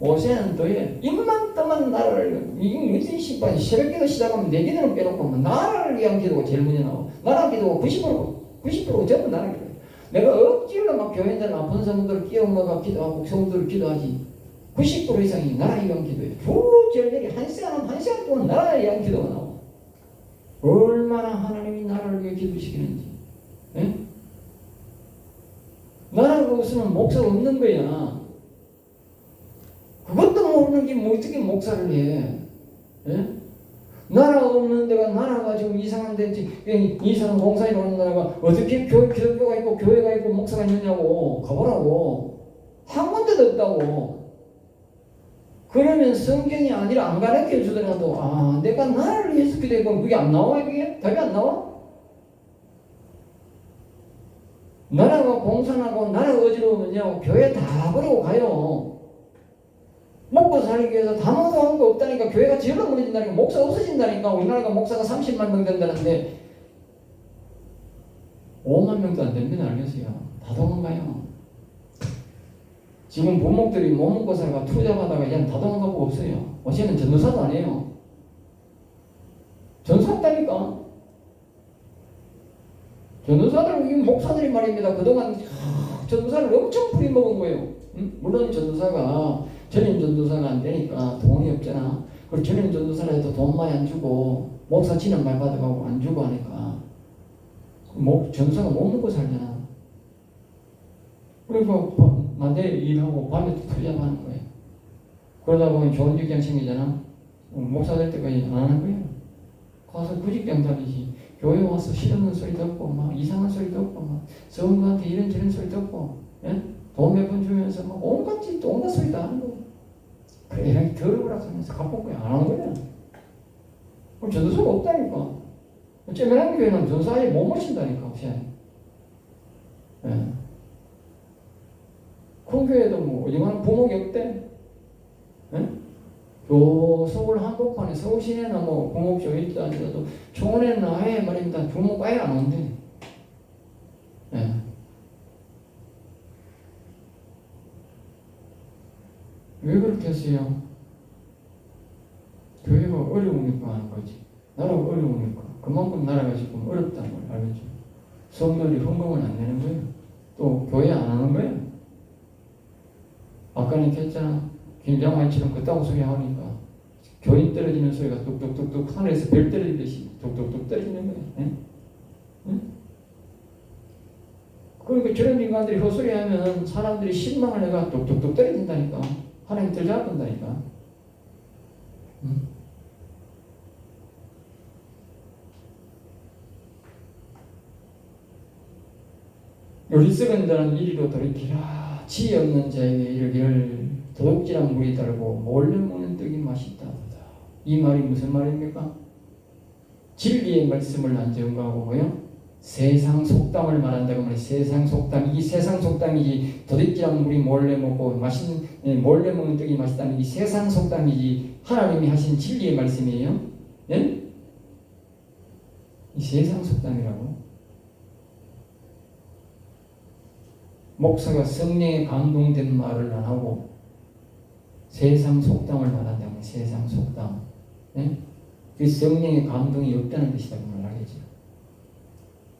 오세안도에 입만 떠만 나라를, 이게 무슨 시간이 새벽기도 시작하면 내 기도는 빼놓고 나라를 위한 기도가 제일 먼저 나와. 나라 기도가 90% 전부 나라 기도. 내가 억지로 막 교인들 아픈 성도를 끼워먹어 기도하고 성도를 기도하지. 90% 이상이 나라를 위한 기도예요. 주절절히 한 시간 동안 나라를 위한 기도가 나와. 얼마나 하나님이 나라를 위해 기도시키는지. 예? 나라가 없으면 목사가 없는 거야. 그것도 모르는 게 뭐 어떻게 목사를 해? 예? 나라가 없는 데가, 나라가 지금 이상한 데지, 이상한 공사에 오는 나라가 어떻게 기독교가 있고 교회가 있고 목사가 있느냐고. 가보라고. 한 군데도 없다고. 그러면 성경이 아니라 안 가르쳐 주더라도, 내가 나라를 위해서 기도했고, 그게 안 나와? 이게 답이 안 나와? 나라가 공산하고 나라가 어지러우면요 교회 다 버리고 가요. 먹고 살기 위해서 다무도 하는 거 없다니까. 교회가 지을러 무너진다니까. 목사 없어진다니까. 우리나라가 목사가 30만 명 된다는데 5만 명도 안 됩니다. 알겠어요? 다 도망가요. 지금 부목들이 못 먹고 살다가 투자받아가 이제 다 도망가고 없어요. 어제는 전도사도 아니에요. 전도사다니까. 전도사들, 목사들이 말입니다. 그동안 전도사를 엄청 부려먹은 거예요. 응? 물론 전도사가, 전임 전도사가 안 되니까 돈이 없잖아. 그리고 전임 전도사라 해도 돈 많이 안 주고 목사 치는 말 받아가고 안 주고 하니까 전도사가 못 먹고 살잖아. 그리고 낮에 일하고 밤에 투자하는 거예요. 그러다 보면 좋은 직장 생기잖아. 목사 될 때까지 안 하는 거예요. 가서 그 직장 다니지. 교회 와서 싫은 소리 듣고 막 이상한 소리 듣고 막 성도한테 이런저런 소리 듣고, 예? 돈 몇 번 주면서 막 온갖 짓 온갖 소리 다 하는 거야. 그래 이렇게 더러워라 하면서 갚은 거야. 안 하는 거야. 그럼 전도사가 없다니까. 쩌면한 교회는 전도사 아예 못 모신다니까. 혹시. 예. 큰 교회도 뭐 어지간한 부목이 없대. 예? 요 서울 한복판에 서울 시내나 뭐 공업지에 있다 하더라도 초원에는 아예 말입니다. 주목 아예 안 온대. 예. 왜 그렇게 했어요? 교회가 어려우니까 하는 거지. 나라가 어려우니까. 그만큼 나라가 지금 어렵다는 걸 알겠죠. 성도들이 헌금을 안 내는 거예요. 또 교회 안 하는 거예요. 아까 얘기했잖아. 김장만처럼 그따구 소리 하니까 교인 떨어지는 소리가 뚝뚝뚝뚝 하늘에서 별 떨어지듯이 뚝뚝뚝 떨어지는 거예요. 예? 응? 그러니까 저런 인간들이 헛소리하면 사람들이 실망을 해가 뚝뚝뚝 떨어진다니까. 하나님 떨어잡는다니까. 응? 요리썩은 자는 이리로 돌이키라. 지혜 없는 자에게 이르기를 도둑질한 물이 달고 몰래 먹는 떡이 맛있다. 이 말이 무슨 말입니까? 진리의 말씀을 안 증거하고 뭐요? 세상 속담을 말한다고 말해. 세상 속담. 이 세상 속담이지. 도둑질한 물이 몰래 먹고 몰래 먹는 떡이 맛있다는 이 세상 속담이지. 하나님이 하신 진리의 말씀이에요. 예? 이 세상 속담이라고. 목사가 성령에 감동된 말을 안 하고 세상 속담을 말한다면 세상 속담. 예? 그 성령의 감동이 없다는 뜻이라고 말하겠죠.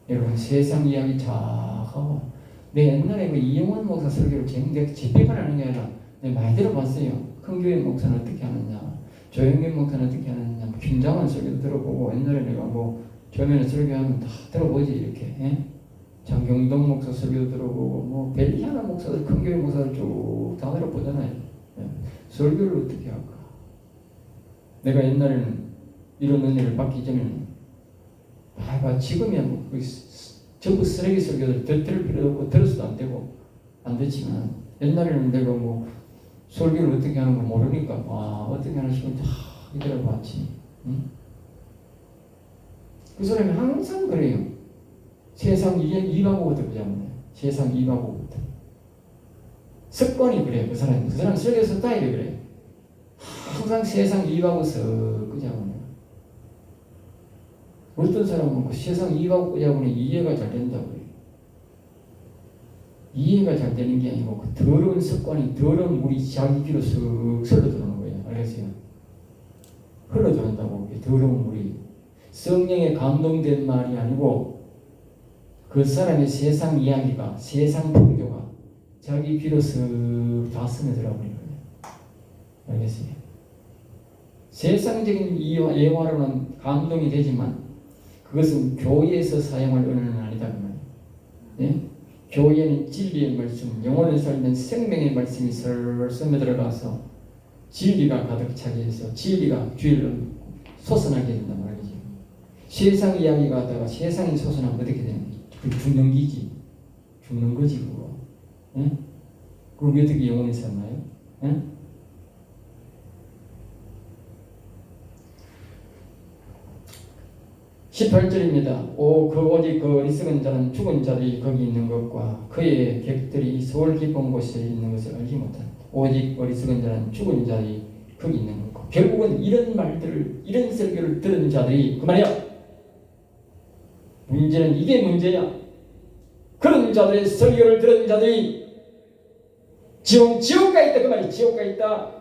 여러분 세상 이야기 잘 하고 내 옛날에 그 이용원 목사 설교를 제가 재비판하는 게 아니라 내가 많이 들어봤어요. 큰 교회 목사는 어떻게 하느냐, 조영균 목사는 어떻게 하느냐, 김장원 설교도 들어보고 옛날에 내가 뭐 조면에 설교하면 다 들어보지 이렇게. 예? 장경동 목사 설교도 들어보고 뭐 벨리하나 목사들 큰 교회 목사들 쭉 다 들어보잖아요. 예. 설교를 어떻게 할까? 내가 옛날에는 이런 은혜를 받기 전에는 지금이야 뭐 전부 쓰레기 설교들 들을 필요도 없고 들어서도 안 되고 안 됐지만 옛날에는 내가 뭐 설교를 어떻게 하는 거 모르니까 어떻게 하나 싶으면 다 들어봤지. 응? 그 사람이 항상 그래요. 세상 이가고부터 보자면 세상 이가고부터 습관이 그래요. 그 사람 설교 스타일이 그래요. 항상 세상 이가고서 그자고요. 어떤 사람은 그 세상 이가고 그자고는 이해가 잘 된다고 해요. 이해가 잘 되는 게 아니고 그 더러운 습관이 더러운 물이 자기 귀로 쓱 흘러들어오는 거예요. 알겠어요? 흘러들어온다고. 더러운 물이 성령에 감동된 말이 아니고 그 사람의 세상 이야기가 세상 풍조가 자기 귀로 쓱 다 스며들어 버린 거예요. 알겠어요? 세상적인 예화로는 감동이 되지만 그것은 교회에서 사용할 은혜는 아니다 그 말이에요. 예? 교회는 진리의 말씀, 영혼을 살리는 생명의 말씀이 슬슬 스며들어가서 진리가 가득 차게 해서 진리가 주의를 솟아나게 된단 말이죠. 세상 이야기가 하다가 세상이 솟아나면 어떻게 되는 거지? 그 죽는 기지. 죽는 거지 그거. 예? 그럼 어떻게 영혼이 살나요? 예? 18절입니다. 오직 그 어리석은 자는 죽은 자들이 거기 있는 것과 그의 객들이 서울 깊은 곳에 있는 것을 알지 못한다. 오직 어리석은 자는 죽은 자들이 거기 있는 것과 결국은 이런 말들을 이런 설교를 들은 자들이 그 말이야. 문제는 이게 문제야. 그런 자들의 설교를 들은 자들이 지옥가 있다 그 말이야. 지옥가 있다.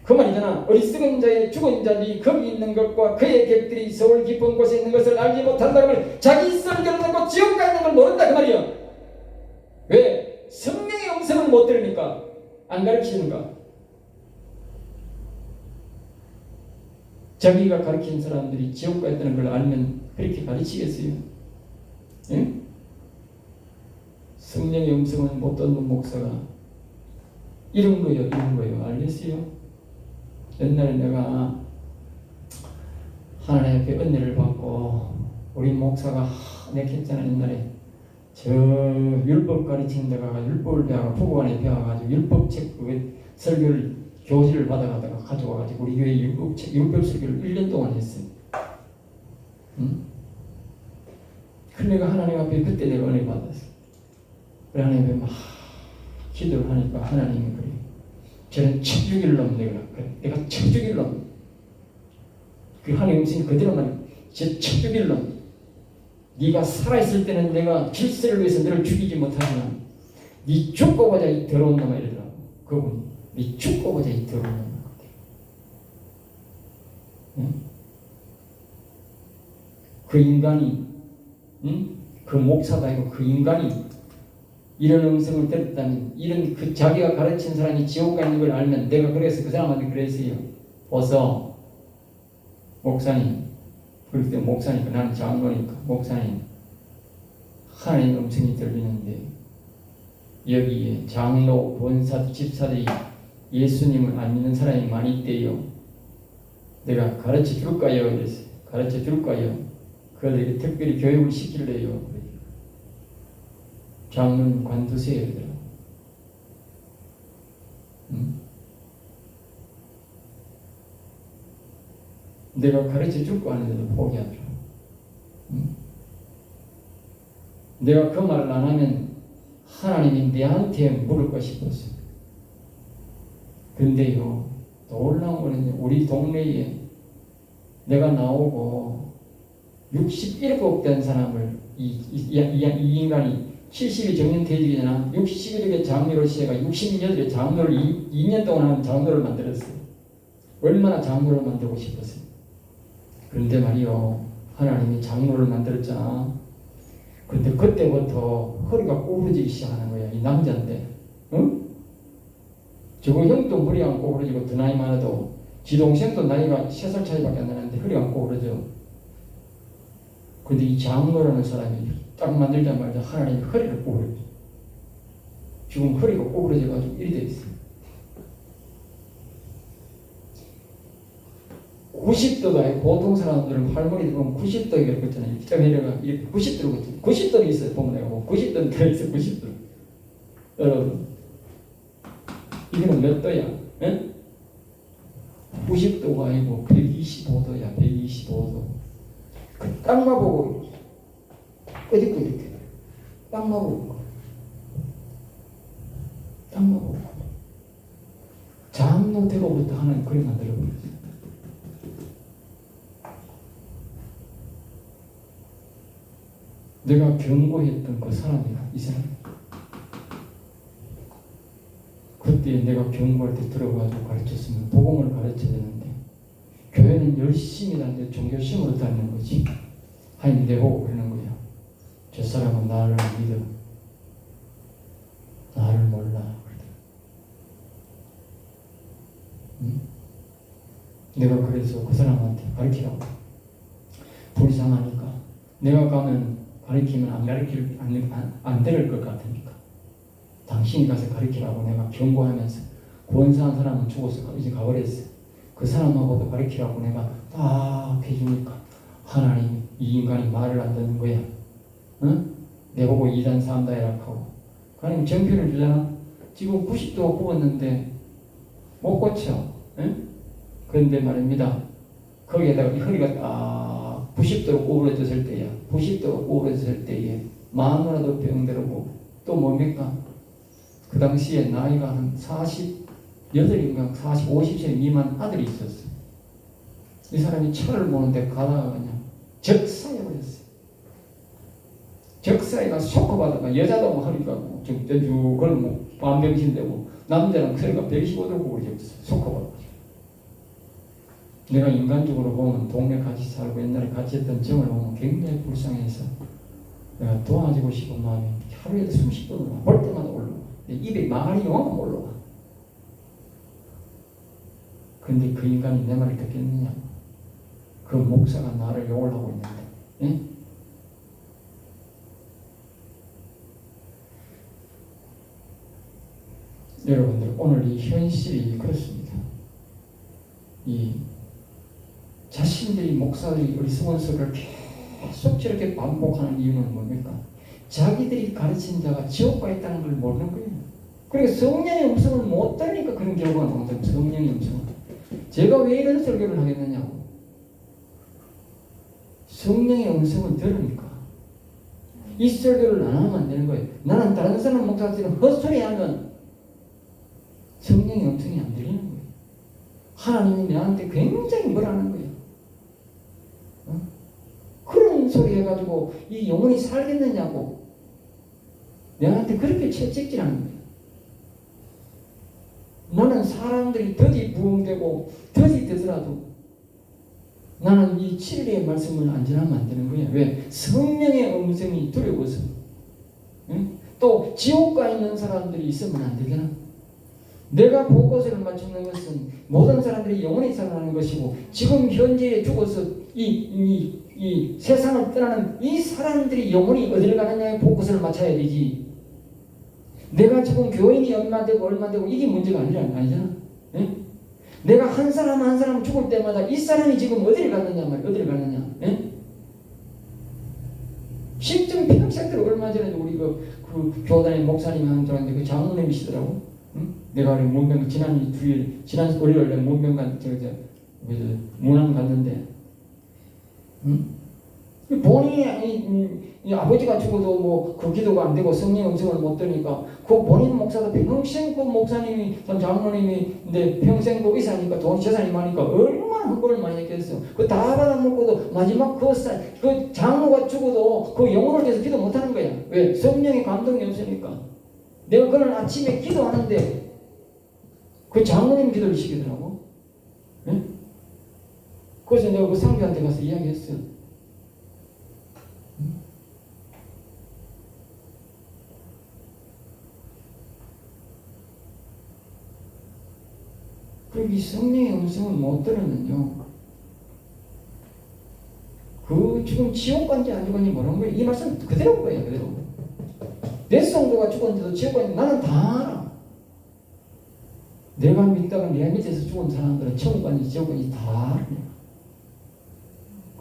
그 말이잖아. 어리석은 자의 죽은 자들이 거기 있는 것과 그의 객들이 서울 깊은 곳에 있는 것을 알지 못한다고 말이야. 자기 설교를 듣고 지옥가 있는 걸 모른다 그 말이야. 왜? 성령의 음성을 못 들으니까. 안 가르치는가? 자기가 가르친 사람들이 지옥가 있다는 걸 알면 그렇게 가르치겠어요? 예? 성령의 음성을 못 듣는 목사가 이런 거예요. 알겠어요? 옛날에 내가 하나님 앞에 은혜를 받고 우리 목사가 내가 했잖아. 옛날에 저 율법 가르치는 데 가서 율법을 배워가 부부간에 배워가지고 율법책 설교를 교실을 받아가다가 가져와가지고 우리 교회 율법 설교를 1년 동안 했어요. 응? 그래 내가 하나님 앞에 그때 내가 은혜 받았어. 그래 하나님 앞에 막 기도를 하니까 하나님이 그래. 저는 쳐 죽일 놈 내가 쳐 죽일 놈. 그 하나님 음성이 그대로 말해. 저 쳐 죽일 놈. 네가 살아있을 때는 내가 질서를 위해서 너를 죽이지 못하지만 네 죽고 보자 이 더러운 놈아 이러더라고. 그분이 네 죽고 보자 이 더러운 놈아. 응? 그 인간이 그 목사가 아니고 그 인간이 이런 음성을 들었다면 이런 그 자기가 가르친 사람이 지옥 가는 걸 알면 내가 그래서 그 사람한테 그랬어요. 어서 목사님 그때 목사니까 나는 장로니까 목사님 하나님의 음성이 들리는데 여기에 장로, 권사, 집사들이 예수님을 안 믿는 사람이 많이 있대요. 내가 가르쳐 줄까요? 그랬어요. 가르쳐 줄까요? 그들에게 특별히 교육을 시킬래요. 장로님 관두세요. 그러더라고요. 내가 가르쳐 줄 거 아닌데도 포기하더라고. 내가 그 말을 안 하면 하나님이 내한테 물을 거 싶었어요. 근데요, 놀라운 거는 우리 동네에 내가 나오고 67억 된 사람을 이 인간이 70이 정년퇴직이잖아. 61의 장로를 시해가 68의 장로를 2년 동안 하는 장로를 만들었어요. 얼마나 장로를 만들고 싶었어요. 그런데 말이요, 하나님이 장로를 만들었잖아. 근데 그때부터 허리가 꼬부러지기 시작하는 거야. 이 남자인데, 응? 저거 형도 머리 안 꼬부러지고 더 나이 많아도 지 동생도 나이가 3살 차이밖에 안 나는데 허리가 안 꼬부러져. 근데 이 장로라는 사람이 딱 만들자마자 하나님이 허리를 꼬부러져. 지금 허리가 꼬부러져가지고 이리 돼 있어. 90도가 아니고 보통 사람들은 팔머리 보면 90도 이렇게 있잖아요. 이렇게 내려가 이렇게 90도로 있잖아요. 90도는 있어요. 보면 내가 90도는 들어있어. 90도. 여러분 이거는 몇 도야? 에? 90도가 아니고 125도야. 125도. 그 땅만 보고 끄집고 이렇게 땅만 보고 땅만 보고 장로 되고부터 하나님 그림 만들어버렸어요. 내가 경고했던 그 사람이야, 이 사람. 그때 내가 경고할 때 들어가지고 가르쳤으면 복음을 가르쳐야 되는데 교회는 열심히 다니는데 종교심으로 다니는 거지. 하나님 내보고 그러는 거야. 저 사람은 나를 믿어. 나를 몰라. 응? 내가 그래서 그 사람한테 가르치라고. 불쌍하니까. 내가 가면 가르치면 안 들을 것 같으니까 당신이 가서 가르치라고 내가 경고하면서 권사한 사람은 죽었어. 이제 가버렸어. 그 사람하고도 가르치라고 내가 딱 해주니까 하나님 이 인간이 말을 안 듣는 거야. 응? 내보고 2단 3단이라고 하고 하나님 정표를 주잖아. 지금 90도가 굽었는데 못 고쳐. 응? 그런데 말입니다. 거기에다가 이 허리가 딱 90도로 꼬부러졌을 때야. 90도가 꼬부러졌을 때에 마누라도 병들고 또 뭡니까? 그 당시에 나이가 한 48인가 50세 미만 아들이 있었어. 이 사람이 차를 모는데 가다가 그냥 적사에 버렸어요. 적사에가 쇼크받아가 여자도 뭐 허리가 뭐 그걸 뭐 반병신되고 남자는 허리가 115도로 꼬부러졌어. 쇼크받아. 내가 인간적으로 보면 동네 같이 살고 옛날에 같이 했던 정을 보면 굉장히 불쌍해서 내가 도와주고 싶은 마음이 하루에도 수십 번을 볼 때마다 올라와. 입에 말이 영원히 올라와. 근데 그 인간이 내 말을 듣겠느냐? 그 목사가 나를 욕을 하고 있는데, 예? 여러분들 오늘 이 현실이 그렇습니다. 이 자신들이 목사들이 어리석은 소리를 계속 저렇게 반복하는 이유는 뭡니까? 자기들이 가르친 자가 지옥가 있다는 걸 모르는 거예요. 그러니까 성령의 음성을 못 들으니까 그런 결과가 나오는 거예요. 성령의 음성을. 제가 왜 이런 설교를 하겠느냐고. 성령의 음성을 들으니까. 이 설교를 안 하면 안 되는 거예요. 나는 다른 사람 목사들은 헛소리 하면 성령의 음성이 안 들리는 거예요. 하나님이 나한테 굉장히 뭐라는 거예요. 그런 소리 해가지고 이 영혼이 살겠느냐고 내한테 그렇게 채찍질하는 거예요. 나는 사람들이 더디 부흥되고 더디 되더라도 나는 이 진리의 말씀을 안전하면 안 되는 거야. 왜? 성령의 음성이 두려워서. 응? 또 지옥 가 있는 사람들이 있으면 안 되잖아. 내가 보고서를 맞추는 것은 모든 사람들이 영원히 살아나는 것이고 지금 현재에 죽어서 이 세상을 떠나는 이 사람들이 영원히 어디를 가느냐에 보고서를 맞춰야 되지. 내가 지금 교인이 얼마 되고 이게 문제가 아니잖아. 응? 내가 한 사람 죽을 때마다 이 사람이 지금 어디를 갔느냐 말이야. 어디를 갔느냐. 예? 십정평생들 얼마 전에 우리 그 교단의 목사님이 한 사람인데 그 장로님이시더라고. 응? 내가 문명 지난 월요일에 문명관 문안 갔는데, 응? 본인이 이 아버지가 죽어도 뭐 그 기도가 안 되고 성령 음성을 못 들으니까 그 본인 목사도 평생 그 목사님이 참 장로님인데 평생 그 의사니까 돈 재산이 많으니까 얼마나 헌금을 많이 했겠어. 그 다 받아먹고도 마지막 그 장로가 죽어도 그 영혼을 위해서 기도 못하는 거야. 왜? 성령의 감동이 없으니까. 내가 그날 아침에 기도하는데 그 장로님 기도를 시키더라고. 네? 그래서 내가 그 상주한테 가서 이야기했어. 그리고 이 성령의 음성을 못 들으면요, 그 지금 지옥 간지 안 죽었니 뭐라는 거예요. 이 말씀 그대로인 거예요. 그대로. 내 성도가 죽었는데도 지옥 간지 나는 다 알아. 내가 믿다가 내 밑에서 죽은 사람들은 지옥 간지 지옥 간지 다 알아.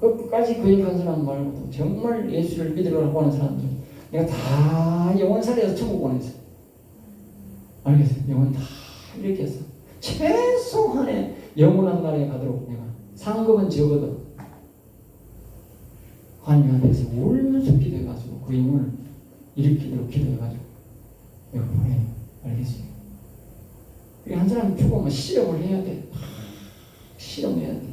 끝까지 그 얘기한 사람 말고도 정말 예수를 믿으려고 하는 사람들 내가 다 영원 살려서 천국 보냈어. 알겠어요? 영원 다 이렇게 했어. 최소한의 영원한 나라에 가도록 내가 상급은 적어도 하나님 앞에서 울면서 기도해가지고 그 영혼을 일으키도록 기도해가지고 내가 보내요. 알겠어요? 한 사람이 죽으면 실험을 해야 돼. 실험해야 돼.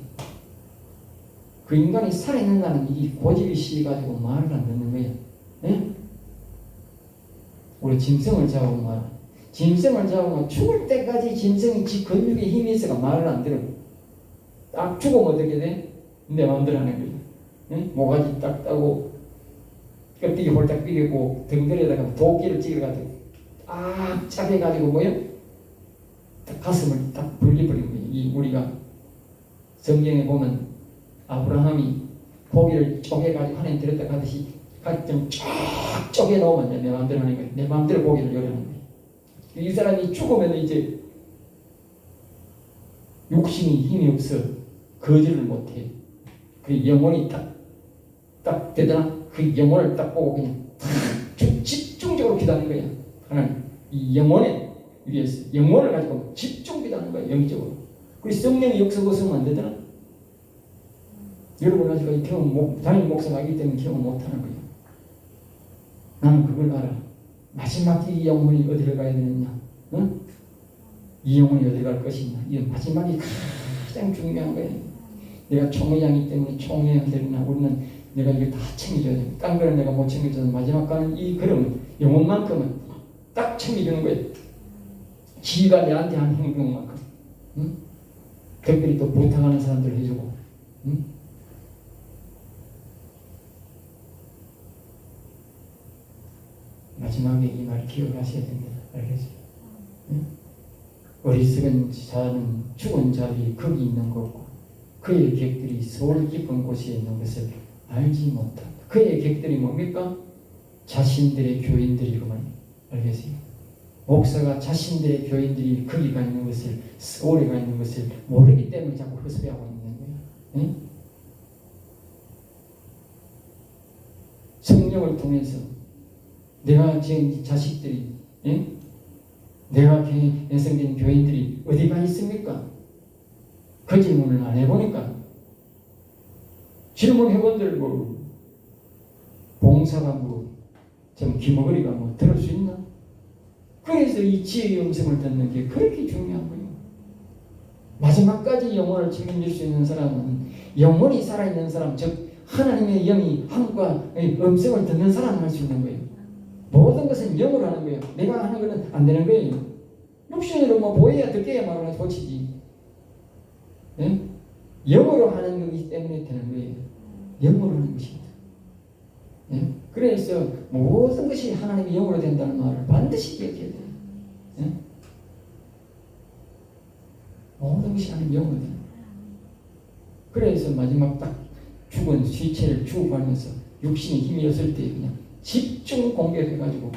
그 인간이 살아있는다는 이 고집이 씌가지고 말을 안 듣는 거야. 네? 우리 짐승을 잡으면 말. 짐승을 잡으면 죽을 때까지 짐승이 지 근육에 힘이 있어가 말을 안 들어. 딱 죽으면 어떻게 돼? 내 마음대로 하는 거야. 네? 모가지 딱 따고 껍데기 홀딱 삐개고 등들에다가 도끼를 찍어가지고 딱 짜게가지고 뭐요? 딱 가슴을 딱 벌려버린 거야. 이 우리가 성경에 보면 아브라함이 고기를 쪼개가지고 하나님 들었다 가듯이 좀 쫙 쪼개놓으면 내 마음대로 하는 거야. 내 마음대로 고기를 요리하는 거야. 이 사람이 죽으면 이제 욕심이 힘이 없어. 거절을 못해. 그 영혼이 딱 되더나 그 영혼을 딱 보고 그냥 집중적으로 기도하는 거야. 하나님 이 영혼에 위해서 영혼을 가지고 집중 기도하는 거야. 영적으로. 그리고 성령이 역사 없으면 안 되더나. 여러분 아직까지 경험 담임 목사가 아기 때문에 경험 못하는 거예요. 나는 그걸 알아. 마지막 이 영혼이 어디를 가야 되느냐? 응? 이 영혼이 어디를 갈 것이냐? 이 마지막이 가장 중요한 거예요. 내가 총회장이기 때문에 총회해야 되나? 우리는 내가 이걸 다 챙겨줘야 돼. 딴 거는 내가 못 챙겨줘도 마지막 가는 이 걸음은 영혼만큼은 딱 챙겨주는 거예요. 지가 내한테 한 행동만큼. 응? 특별히 또 부탁하는 사람들 해주고. 응? 마지막에 이 말 기억하셔야 됩니다. 알겠어요? 네? 어리석은 자는 죽은 자들이 거기 있는 것과 그의 객들이 서울 깊은 곳에 있는 것을 알지 못한다. 그의 객들이 뭡니까? 자신들의 교인들이구만. 알겠어요? 목사가 자신들의 교인들이 거기가 있는 것을 서울에 가 있는 것을 모르기 때문에 자꾸 헛소리하고 있는 거예요. 네? 성령을 통해서 내가 지은 자식들이, 예? 내가 연성된 교인들이 어디가 있습니까? 그 질문을 안 해보니까 질문해본들 뭐 봉사가 뭐 좀 기머거리가 뭐 들을 수 있나? 그래서 이 지혜의 음성을 듣는 게 그렇게 중요한 거예요. 마지막까지 영혼을 책임질 수 있는 사람은 영혼이 살아있는 사람, 즉 하나님의 영이 함과 음성을 듣는 사람을 할 수 있는 거예요. 모든 것은 영으로 하는 거예요. 내가 하는 것은 안 되는 거예요. 육신으로 뭐 보여야 듣게야 말을 고치지. 네? 영으로 하는 거기 때문에 되는 거예요. 영으로 하는 것입니다. 네? 그래서 모든 것이 하나님의 영으로 된다는 말을 반드시 기억해야 돼요. 네? 모든 것이 하나님의 영으로 된다. 그래서 마지막 딱 죽은 시체를 죽어가면서 육신이 힘이 없을 때 그냥 집중 공격해가지고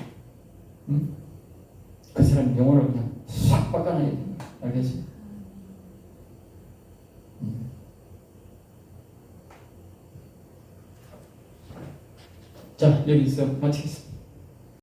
그 사람 영혼을 그냥 싹 바꿔놔야 됩니다. 알겠어요? 자, 여기서 마치겠습니다.